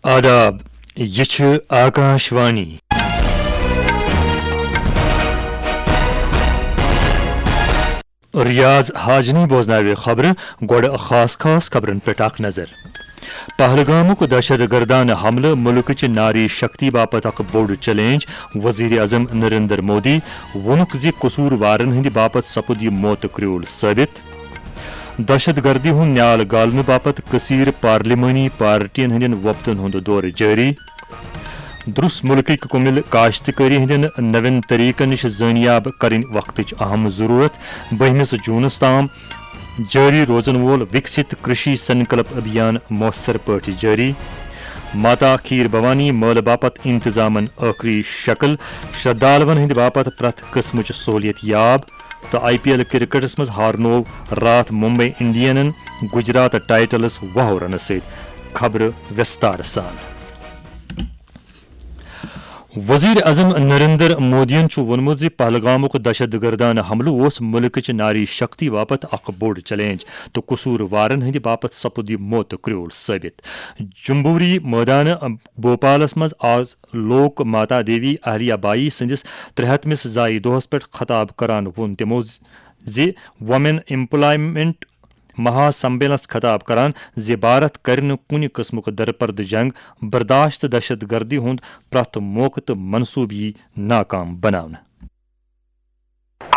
آداب یہ چھ آکاشوانی ریاض حاجنی بوزناوِ خبر گوڑ خاص خبرن پہ اخ نظر پہلگامک دہشت گردانہ حملہ ملکچ ناری شکتی باپت اخ بوڑ چیلنج وزیر اعظم نریندر مودی وونک زِ قصوروارن ہند باپت سپد یہ موت کریول ثابت دہشت گردی ہند نیال گالنہ باپت کثیر پارلیمانی پارٹین ہندین وفدن ہند دور جاری درس ملکک کمل کاشتکاری ہندین نوین طریقن نش زانیاب کرن وقتچ اہم ضرورت 12 جونس تام جاری روزن وول وکست کرشی سنکلپ ابھیان مؤثر پٲٹھۍ جاری ماتا کھیر بھوانی مٲلہٕ باپت انتظامن ٲخری شکل شردالون ہند باپت پرٛٮ۪تھ قٕسمٕچ سہولیت یاب تو IPL کرکٹس مز ہارنو رات ممبئی انڈینن گجرات ٹائٹلس 20 رنو ست خبر وستار سان وزیر اعظم نریندر مودین وونمت زِ پہلگامک دہشت گردانہ حملہ اوس ملکچ ناری شکتی باپت اخ بوڑ چیلنج تو قصوروارن ہند باپت سپد یہ موت کریول ثابت جمبوری میدان بھوپالس مز آز لوک ماتا دیوی اہلیہ بائی سندس 300مس زایہ دۄہس پٮ۪ٹھ خطاب کران ووٚن تِمو زِ وومین امپلایمنٹ مہا سمیلنس خطاب کران زِ بھارت کر نہٕ کُنہِ قٕسمُک درپرد جنگ برداشت تہٕ دہشت گردی ہُنٛد پرٛٮ۪تھ موقعہٕ تہٕ منصوٗبہٕ یی ناکام بناونہٕ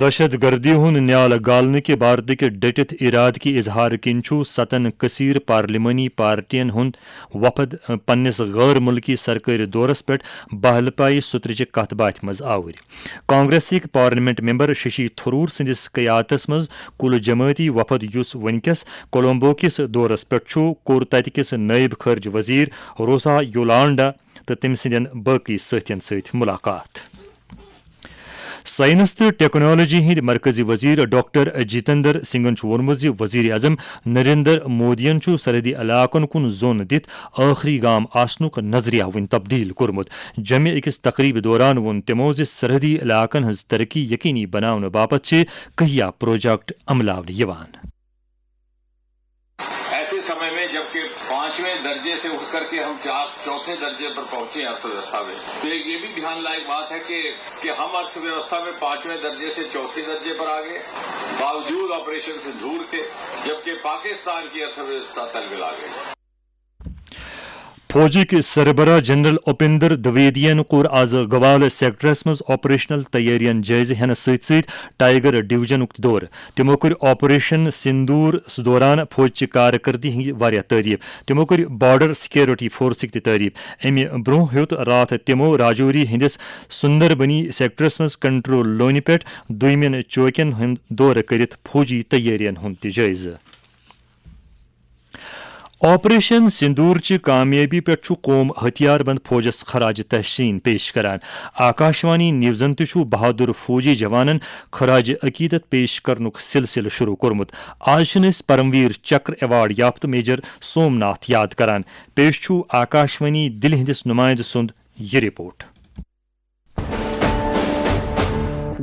دہشت گردی ہند نیال گالنہ کہ بھارت کے ڈٹتھ ارادہ کی اظہار کن 7 کثیر پارلیمانی پارٹین ہند وفد پنس غیر ملکی سرکاری دورس پہ بہلپائی سترچہ کت باتھ مز آور کانگریسک پارلیمنٹ ممبر ششی تھرور سندس قیادتس مز کل جماعتی وفد یس ونکس کولمبو کس دورس پہ کور تت کس نائب خارجہ وزیر روسا یولانڈا تو تم سندین باقی ساتھین ست ملاقات سائنس تو ٹیکنالوجی ہند مرکزی وزیر ڈاکٹر جتیندر سنگھن وونمت زِ وزیر اعظم نریندر مودین سرحدی علاقن کن زون دت آخری گام آسنک نظریہ ون تبدیل کورمت جمع اکس تقریب دوران وون تمو زِ سرحدی علاقن ہز ترقی یقینی بناونہ باپت کہیا پروجیکٹ عملاونہ یوان ایسے سمے میں جبکہ 5ویں درجے سے اٹھ کر کے ہم 4تھے درجے پر پہنچے ہیں ارتھ ویوستھا میں تو یہ بھی دھیان لائق بات ہے کہ ہم ارتھ ویوستھا میں 5ویں درجے سے 4تھے درجے پر آ گئے باوجود آپریشن سندور کے جبکہ پاکستان کی ارتھ ویوستھا تلگل آ گئی فوجک سربراہ جنرل اپیندر دویدین کور آز گوال سیکٹرس مز آپریشنل تیارین جائزہ ہینس ست ست ٹائیگر ڈویژنک دور تمو کر آپریشن سندور دوران فوجچہ کارکردگی ہند واریاہ تعریف تمو کر بارڈر سیکورٹی فورسک تہ تعریف امہ برونہ ہیوت رات تمو راجوری ہندس سندربنی سیکٹرس مز کنٹرول لونہ پہ دویمین چوکین ہند دور کرت فوجی تیارین ہند تہ جائزہ آپریشن سندور چہ کامیابی پہ قوم ہتھیار بند فوجس خراج تحسین پیش کران آکاشوانی نیوزن تہ بہادر فوجی جوانن خراج عقیدت پیش کرنک سلسلہ شروع کورمت آج پرمویر چکر ایوارڈ یافتہ میجر سومناتھ یاد کران پیش آکاشوانی دل ہندس نمائندہ سند یہ رپورٹ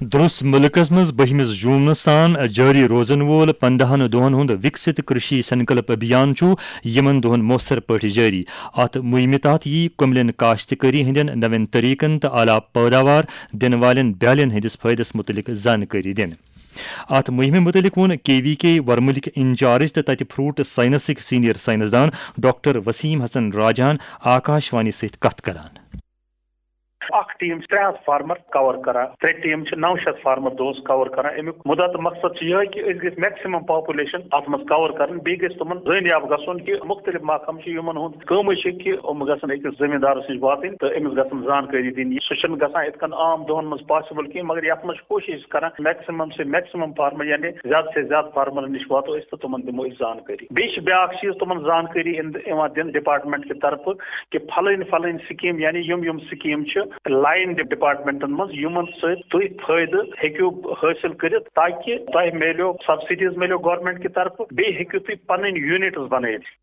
درس ملکس مز 12 جونس تان جاری روزن وول 15 دہن ہند وکست کرشی سنکلپ ابھیان چھ یمن دہن مؤثر پٲٹھۍ جاری. ات مہم تحت یی کملین کاشتکاری ہندین نوین طریقن تو اعلی پیداوار دن والین بیالین ہندس فائدس متعلق زانکاری دن. ات مہم متعلق ون KVK ورملک انچارج تو تتہ فروٹ سائنسک سینئر سائنسدان ڈاکٹر وسیم حسن راجان آکاشوانی ست کت کران. اخ ٹیم 300 فارمر کور کران 3 ٹیم 900 فارمر دوس کور کران. امیک مدت مقصد یہ کہ اس گژھِ میکسمم پاپولیشن ات مز کور کرن. بیٚیہِ گژھِ تمن زٲنیاب گژھُن کہ مختلف محکم چھ یمن ہُنٛد کٲمٕے چھِ کہ یِم گژھن أکِس زمیٖندارس نِش واتٕنۍ تہٕ أمِس گژھن زانکٲری دِنۍ. سُہ چھُنہٕ گژھان یِتھ کٔنۍ عام دۄہن منٛز پاسبل کینٛہہ مگر یتھ منٛز چھِ کوٗشش کران میکسمم سے میکسمم فارمر یعنی زیادٕ سے زیادٕ فارمرن نِش واتو أسۍ تہٕ تمن دِمو أسۍ زانکٲری. بیٚیہِ چھِ بیاکھ چیٖز تمن زانکٲری یِوان دِنہٕ ڈپارٹمنٹ کہِ طرفہٕ کہ فلٲنۍ سکیٖم یعنی یِم سکیٖم چھِ لائن ڈپارٹمنٹن مز یمن ست تھی فائدہ ہیکو حاصل کرت تاکہ تہ ملو سبسڈیز ملو گورنمنٹ کی طرف بیٚیہِ ہیکو تھی پنن یونٹس بنائت.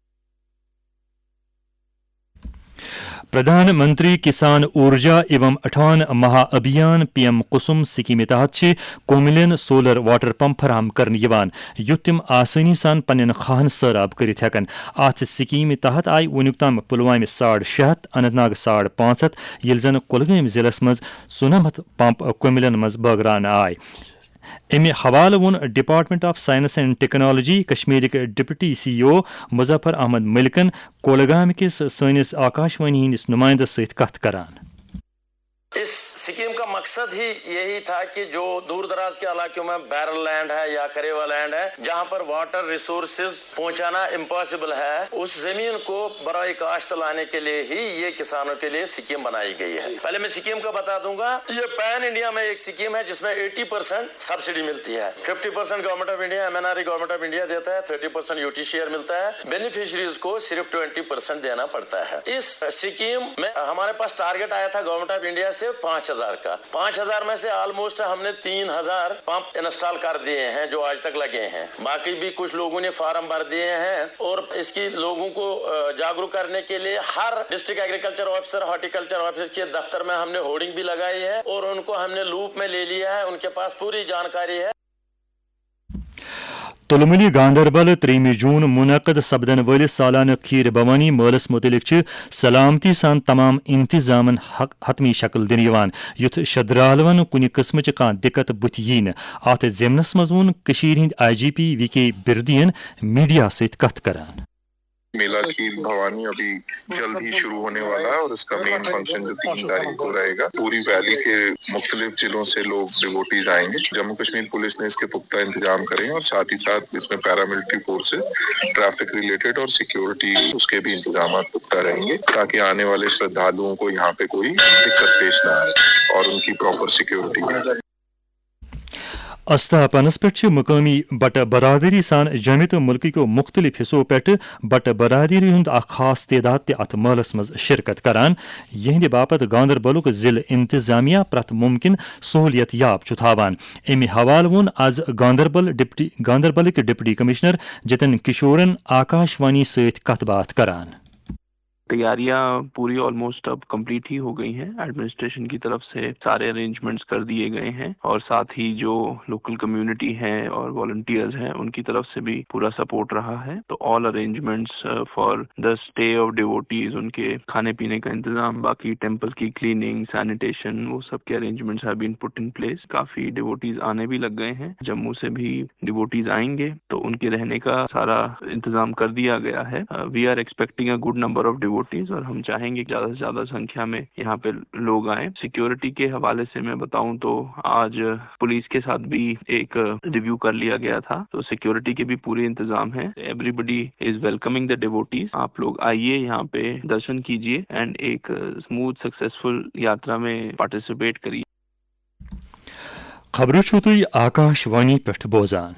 پردھان منتری کسان اورجا ایوم 58 مہا ابھیان PM کسم سکیم تحت کوملین سولر واٹر پمپ فراہم کرنے یوان یُتھ تم آسانی سان پنن خاہن سراب کرت ہیکن. ات سکیم تحت آئی ونیک تام پلوامہ 650 اننت ناگ 550 یل زن کولگام ضلع مز 97 پمپ کوملین مز بٲگراونہٕ آئی. امہ حوالہ وون department of science and technology کشمیرک ڈپٹی CEO مظفر احمد ملکن کولگام کس سٲنِس آکاشوانی ہندس نمائندس ست کت کران. اس سکیم کا مقصد ہی یہی تھا کہ جو دور دراز کے علاقوں میں بیرل لینڈ ہے یا کریوا لینڈ ہے جہاں پر واٹر ریسورسز پہنچانا امپاسبل ہے اس زمین کو برائے کاشت لانے کے لیے ہی یہ کسانوں کے لیے سکیم بنائی گئی ہے. پہلے میں سکیم کا بتا دوں گا. یہ پین انڈیا میں ایک سکیم ہے جس میں 80% سبسڈی ملتی ہے. 50% government of India MNRE government of India دیتا ہے. 30% UT شیئر ملتا ہے. بینیفیشریز کو صرف 20% دینا پڑتا ہے. اس سکیم میں ہمارے پاس ٹارگیٹ آیا تھا گورنمنٹ آف انڈیا سے 5000 کا. 5000 میں سے آلموسٹ ہم نے 3000 پمپ انسٹال کر دیے ہیں جو آج تک لگے ہیں. باقی بھی کچھ لوگوں نے فارم بھر دیے ہیں اور اس کی لوگوں کو جاگروک کرنے کے لیے ہر district agriculture officer horticulture officer کے دفتر میں ہم نے ہورڈنگ بھی لگائی ہے اور ان کو ہم نے لوپ میں لے لیا ہے. ان کے پاس پوری جانکاری ہے. تلملی گاندربل 3 جون منعقد سپدن ولس سالانہ کھیر بھوانی مٲلس متعلق سلامتی سان تمام انتظامن حتمی شکل دن یوان یُتھ شدرالون کُنہِ قسمٕچ کانٛہہ دِقت بُتھِ یی نہٕ. اتھ ضمنس منٛز ووٚن کٔشیٖرِ ہٕنٛدۍ IGP VK بردین میڈیا سۭتۍ کتھ کران. میلہ کھیر بھوانی ابھی جلد ہی شروع ہونے والا ہے اور اس کا مین فنکشن جو 3 تاریخ کو رہے گا. پوری ویلی کے مختلف ضلعوں سے لوگ ڈیووٹیز آئیں گے. جموں کشمیر پولیس نے اس کے پختہ انتظام کرے ہیں اور ساتھ ہی ساتھ اس میں پیراملٹری فورسز ٹریفک ریلیٹڈ اور سیکیورٹی اس کے بھی انتظامات پختہ رہیں گے تاکہ آنے والے شردھالوؤں کو یہاں پہ کوئی دقت پیش نہ آئے اور ان کی پراپر سیکیورٹی ہے. استاپنس پہ مقامی بٹ برادری سان جمع تو ملک کو مختلف حصوں پہ بٹ برادری ہند خاص تعداد تہ ات مالس مز شرکت کران. یہند باپت گاندربلک ضلع انتظامیہ پرت ممکن سہولیت یاب تھاوان. امہ حوالہ وون آز گاندربلک ڈپٹی کمشنر جتن کشورن آکاشوانی ست کت بات کران. تیاریاں پوری آلموسٹ اب کمپلیٹ ہی ہو گئی ہیں. ایڈمنسٹریشن کی طرف سے سارے ارینجمنٹس کر دیے گئے ہیں اور ساتھ ہی جو لوکل کمیونٹی ہیں اور والنٹیئرز ہیں ان کی طرف سے بھی پورا سپورٹ رہا ہے. تو all arrangements for the stay of devotees, ان کے کھانے پینے کا انتظام، باقی ٹیمپل کی کلیننگ، سینیٹیشن، وہ سب کے arrangements have been put in place. کافی ڈیووٹیز آنے بھی لگ گئے ہیں. جموں سے بھی ڈیووٹیز آئیں گے تو ان کے رہنے کا سارا انتظام کر دیا گیا ہے. We are expecting a good number of devotees اور ہم چاہیں گے زیادہ سے زیادہ سنکھیا میں یہاں پہ لوگ آئیں. سیکیورٹی کے حوالے سے میں بتاؤں تو آج پولیس کے ساتھ بھی ایک ریویو کر لیا گیا تھا تو سیکیورٹی کے بھی پورے انتظام ہیں. Everybody is welcoming the devotees. آپ لوگ آئیے یہاں پہ درشن کیجیے اینڈ ایک اسموتھ سکسیسفل یاترا میں پارٹیسپیٹ کریے. خبر چھو تُہۍ آکاشوانی پٮ۪ٹھ بوزان.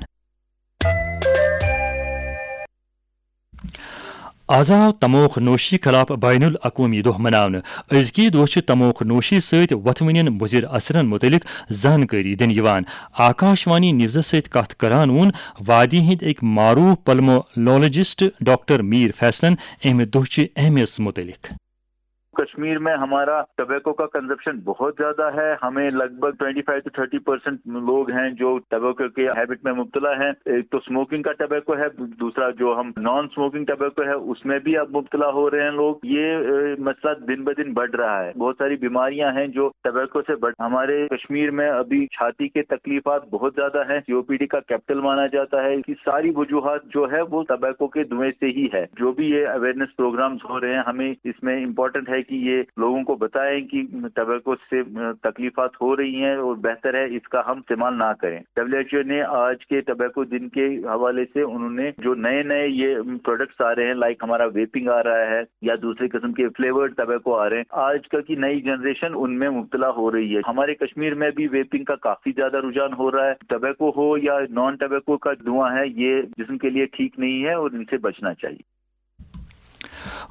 آز آو تموک نوشی خلاف بین الاقوامی دۄہ مناونہٕ. أزکہِ دۄہ چھِ تموک نوشی سۭتۍ وۄتھوٕنٮ۪ن مُضِر اثرن متعلق زانکٲری دِنہٕ یِوان. آکاشوانی نِوزس سۭتۍ کتھ کران ووٚن وادی ہٕنٛدۍ أکۍ معروٗف پلمولوجسٹ ڈاکٹر میٖر فیصلن امہِ دۄہچہِ اہمیت متعلق. کشمیر میں ہمارا ٹبیکو کا کنزپشن بہت زیادہ ہے. ہمیں لگ بھگ 25 سے 30% لوگ ہیں جو ٹبیکو کے ہیبٹ میں مبتلا ہیں. ایک تو اسموکنگ کا ٹبیکو ہے, دوسرا جو ہم نان اسموکنگ ٹبیکو ہے اس میں بھی اب مبتلا ہو رہے ہیں لوگ. یہ مسئلہ دن بدن بڑھ رہا ہے. بہت ساری بیماریاں ہیں جو ٹبیکو سے ہمارے کشمیر میں ابھی چھاتی کے تکلیفات بہت زیادہ ہیں. COPD کا کیپٹل مانا جاتا ہے. کی ساری وجوہات جو ہے وہ ٹبیکو کے دھوئیں سے ہی ہے. جو بھی یہ اویئرنیس پروگرامز ہو رہے ہیں ہمیں اس میں امپورٹنٹ ہے کہ یہ لوگوں کو بتائیں کہ ٹبیکو سے تکلیفات ہو رہی ہیں اور بہتر ہے اس کا ہم استعمال نہ کریں. WHO نے آج کے ٹبیکو دن کے حوالے سے انہوں نے جو نئے یہ پروڈکٹس آ رہے ہیں لائک ہمارا ویپنگ آ رہا ہے یا دوسرے قسم کے فلیورڈ ٹبیکو آ رہے ہیں, آج کل کی نئی جنریشن ان میں مبتلا ہو رہی ہے. ہمارے کشمیر میں بھی ویپنگ کا کافی زیادہ رجحان ہو رہا ہے. ٹبیکو ہو یا نان ٹبیکو کا دھواں ہے یہ جسم کے لیے ٹھیک نہیں ہے اور ان سے بچنا چاہیے.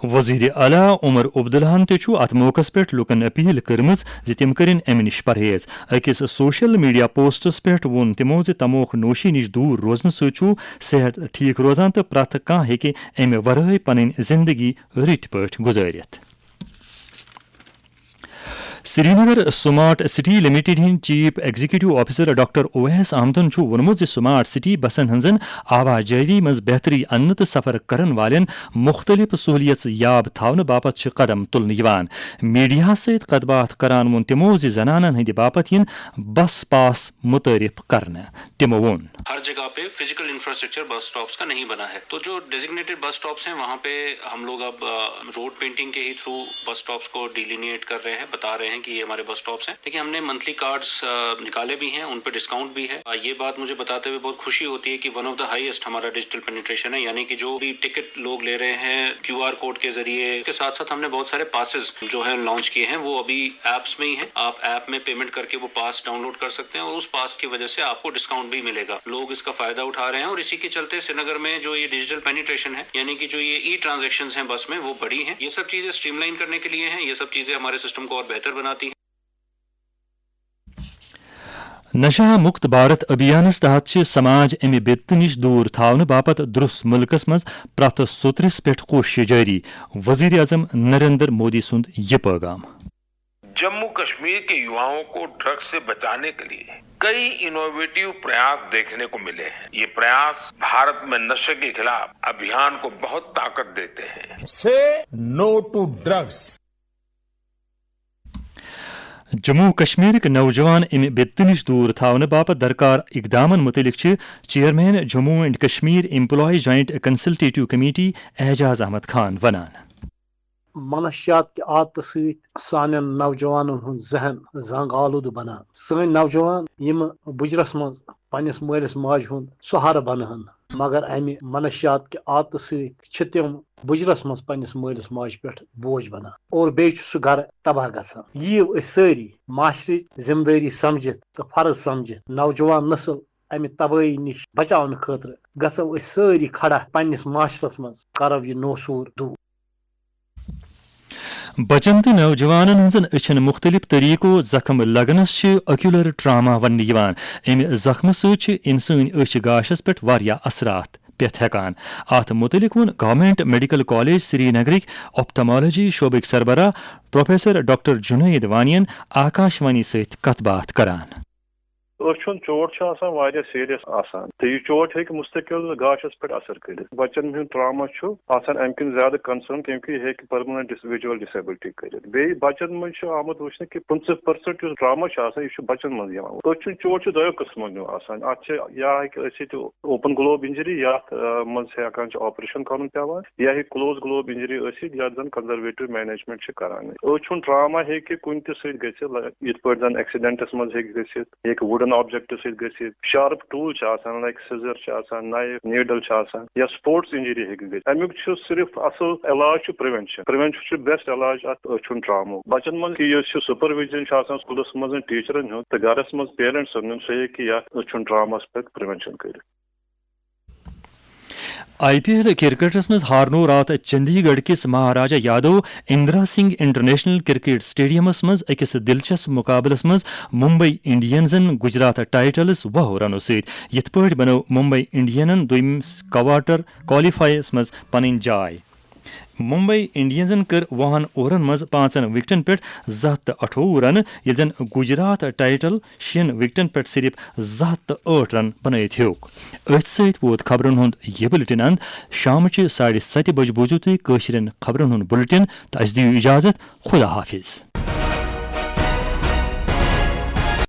وزیر اعلیٰ عمر عبداللہن تہ ات موقع پہ لکن اپیل کرمز تم کرن امہ نش پرہیز. اکس سوشل میڈیا پوسٹس پہ وون تمو تموک نوشی نش دور روزن سو صحت ٹھیک روزان تو پرت کھانا ہیکہ امہ ورائے پن زندگی رت پہ گزارت. Srinagar smart city limited ہند chief executive officer doctor Owais احمدن ونمت سمارٹ سٹی بسن ہنزن آواجائی مز بہتری ان تو سفر کرن والن مختلف سہولیت یاب تھاؤن باپت قدم تلن. میڈیا ست کت بات کران ون تمو زنانن ہند باپت ین بس پاس متعارف کرنے. تمو وون ہر جگہ پہ فزیکل انفراسٹرکچر بس اسٹاپس کا نہیں بنا ہے, تو جو ڈیزگنیٹڈ بس اسٹاپس ہیں وہاں پہ ہم لوگ اب روڈ پینٹنگ کے ہی تھرو بس اسٹاپس کو ڈیلینیٹ کر رہے ہیں, بتا رہے ہیں کہ یہ ہمارے بس اسٹاپس ہیں. لیکن ہم نے منتھلی کارڈز نکالے بھی ہیں, ان پہ ڈسکاؤنٹ بھی ہے. یہ بات مجھے بتاتے ہوئے بہت خوشی ہوتی ہے کہ ون آف دا ہائیسٹ ہمارا ڈیجیٹل پینیٹریشن ہے, یعنی کہ جو بھی ٹکٹ لوگ لے رہے ہیں QR کوڈ کے ذریعے. اس کے ساتھ ساتھ ہم نے بہت سارے پاسز جو ہیں لانچ کیے ہیں, وہ ابھی ایپس میں ہی ہیں. آپ ایپ میں پیمنٹ کر کے وہ پاس ڈاؤن لوڈ کر سکتے ہیں اور اس پاس کی وجہ سے آپ کو ڈسکاؤنٹ بھی ملے گا. لوگ اس کا فائدہ اٹھا رہے ہیں اور اسی کے چلتے سری نگر میں جو یہ ڈیجیٹل پینیٹریشن ہے, یعنی کہ جو یہ ای ٹرانزیکشنز ہیں بس میں, وہ بڑی ہیں. یہ سب چیزیں اسٹریم لائن کرنے کے لیے ہیں, یہ سب چیزیں ہمارے سسٹم کو اور بہتر بناتی ہیں. نشہ مکت بھارت ابھیانس تحت سماج امہ بت نش دور تھاؤن باپت درست ملکس مز پرت سوترس پہ کوشش جاری. وزیر اعظم نریندر مودی سند یہ پیغام. جموں کشمیر کے یواؤں کو ڈرگس سے بچانے کے لیے کئی انوویٹو پریاس دیکھنے کو ملے ہیں. یہ پریاس بھارت میں نشے کے خلاف ابھیان کو بہت طاقت دیتے ہیں. سے نو ٹو ڈرگس. جموں کشمیر کے نوجوان امہ بت نش دور تھاؤن باپت درکار اقدامن متعلق chairman Jammu and Kashmir employee joint consultative committee Ijaz Ahmad Khan ونان. منشیات کے عادت ست سان نوجوانن ہند ذہن زنگ آلود بنان. سن نوجوان یم بجرس مز پنس مالس ماج ہند سہارٕ بنہن, مگر امہ منشیات کے عادت ست تم بجرس مز پنس مالس ماج پہ بوجھ بنان اور بیٚیہِ چھُ سُہ گھر تباہ گژھان. یِیو أسۍ سٲری معاشرٕچ ذمہٕ دٲری سمجھِتھ تہٕ فرض سمجھِتھ نوجوان نسل امہ تباہی نش بچاونہٕ خٲطرٕ گژھو أسۍ سٲری کھڑا پننس معاشرس مز کرو یہ نوسور دور. بچن تو نوجوان ہزن اچھن مختلف طریقوں زخم لگنس اکیولر ٹراما ون. امہ زخم ست انسانی اچھ گاشس پہ اثرات پیت ہیکان. ات متعلق ون گورنمنٹ میڈیکل کالج سری نگرک آپتھمالوجی شعبک سربراہ پروفیسر ڈاکٹر جنید وانین آکاشوانی ست کت بات کران. أچھن چوٹ سیریس آسان تو یہ چوٹ ہیٚکہِ مستقل گاشس پہ اثر کرت. بچن ہند ٹراما آسان امہ کن زیادہ کنسرن کیونکہ یہ ہیٚکہِ پرمننٹ ویجول ڈسیبلٹی کرت. بیٚیہِ بچن مز آمد وچھنہٕ کہ 50% یس ٹراما یہ بچن مز یوان. أچھن چوٹ دۄیو قٕسمو آسان. ات یا ہیٚکہِ ٲسِتھ اوپن گلوب انجری یتھ مز ہیٚکان آپریشن کرن پیوان, یا ہیٚکہِ کلوز گلوب انجری ٲسِتھ یتھ زن کنزرویٹو مینجمنٹ کران. أچھن ٹراما ہیٚکہِ کُنہِ تہِ سۭتۍ گٔژھِتھ یتھ پٲٹھۍ زن ایکسیڈنٹس مز ہیٚکہِ گٔژھِتھ, ہیٚکہِ وُڈن آبجیکٹ ست گژھِتھ, sharp tool like scissor knife needle یا سپورٹس انجری ہیٚکہِ گژھِتھ. امیُک صرف اصل علاج پریونشن بیسٹ علاج ات أچھن ٹرامو. بچن مز یُس سپرویژن سکولس مز ٹیچرن ہُنٛد تہٕ گرس مز پیرنٹسن ہُنٛد, سُہ ہیٚکہِ یتھ أچھن ٹراماہس پٮ۪ٹھ پریونشن کٔرِتھ. IPL کرکٹس مز ہارنو رات چندی گڑھ کس مہاراجا یادو اندرا سنگھ انٹرنیشنل کرکٹ سٹیڈیمس مز اکس دلچسپ مقابلس مز ممبئی انڈینزن گجرات ٹائٹلس 20 رنو ست. یت پٲٹھۍ بنو ممبئی انڈینن دویمس کوارٹر کوالیفائرس مز پنٕنۍ جاے. ممبئی انڈینزن کر 20 اوورن مز 5 وکٹن پہ 128 رن یل زن گجرات ٹائٹل 6 وکٹن پہ صرف 108 رن بنائت ہیوک. ات ست ووت خبرن ہند یہ بلٹن اند. شامچہ 7:30 بجے بوزو تھی قشرین خبرن ہند بلٹن تو اس دیو اجازت. خدا حافظ.